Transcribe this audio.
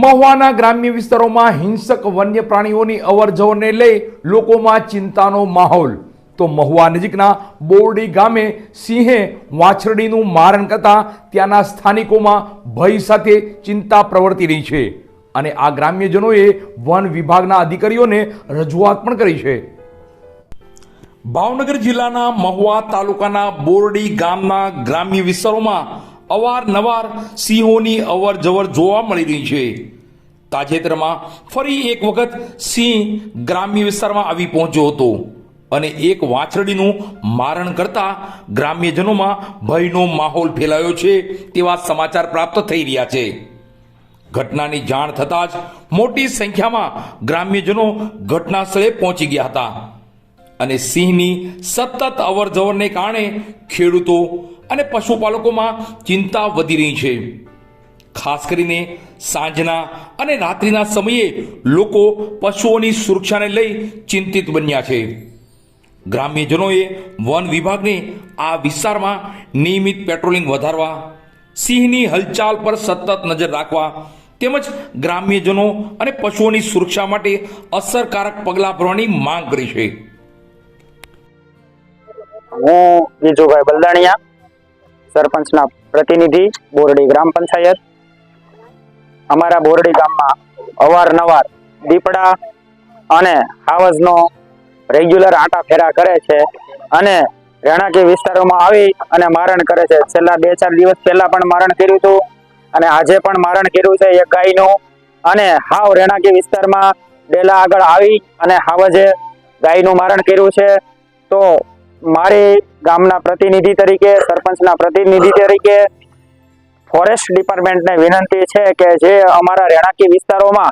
મહુવાના ગ્રામ્ય વિસ્તારોમાં હિંસક વન્ય પ્રાણીઓની અવરજવરને લઈ લોકોમાં ચિંતાનો માહોલ। તો મહુવા નજીકના બોરડી ગામે સિંહે વાછરડીનું મારણ કરતા ત્યાંના સ્થાનિકોમાં ભય સાથે ચિંતા પ્રવર્તી રહી છે અને આ ગ્રામ્યજનોએ વન વિભાગના અધિકારીઓને રજૂઆત પણ કરી છે। ભાવનગર જિલ્લાના મહુવા તાલુકાના બોરડી ગામના ગ્રામ્ય વિસ્તારોમાં અવારનવાર સિંહોની અવરજવર જોવા મળી રહી છે। તાજેતરમાં ફરી એક વખત સિંહ ગ્રામ્ય વિસ્તારમાં આવી પહોંચ્યો હતો અને એક વાછરડીનું મારણ કરતા ગ્રામ્યજનોમાં ભયનો માહોલ ફેલાયો છે તેવા સમાચાર પ્રાપ્ત થઈ રહ્યા છે। ઘટનાની જાણ થતાં જ મોટી સંખ્યામાં ગ્રામ્યજનો ઘટના સ્થળે પહોંચી ગયા હતા અને સિંહની સતત અવરજવરને કારણે ખેડૂતો અને પશુપાલકોમાં ચિંતા વધી રહી છે। ખાસ કરીને સાંજના અને રાત્રિના સમયે લોકો પશુઓની સુરક્ષાને લઈ ચિંતિત બન્યા છે। ગ્રામ્યજનોએ વન વિભાગને આ વિસ્તારમાં નિયમિત પેટ્રોલિંગ વધારવા, સિંહની હલચાલ પર સતત નજર રાખવા તેમજ ગ્રામ્યજનો અને પશુઓની સુરક્ષા માટે અસરકારક પગલાં ભરવાની માંગ કરી છે। હું ગીજુભાઈ બલદાણિયા, સરપંચના પ્રતિનિધિ, બોરડી ગ્રામ પંચાયત। અમારા બોરડી ગામમાં અવારનવાર દીપડા અને હાવજનો રેગ્યુલર આંટા ફેરા કરે છે અને રહેણાંકી વિસ્તારોમાં આવી અને મારણ કરે છે। છેલ્લા 2-4 દિવસ પહેલા પણ મારણ કર્યું હતું અને આજે પણ મારણ કર્યું છે એક ગાયનું અને હાવ રહેણાંકી વિસ્તારમાં ડેલા આગળ આવી અને હાવજે ગાયનું મારણ કર્યું છે। તો મારી ગામના પ્રતિનિધિ તરીકે, સરપંચના પ્રતિનિધિ તરીકે ફોરેસ્ટ ડિપાર્ટમેન્ટને વિનંતી છે કે જે અમારા રહેણાંકી વિસ્તારોમાં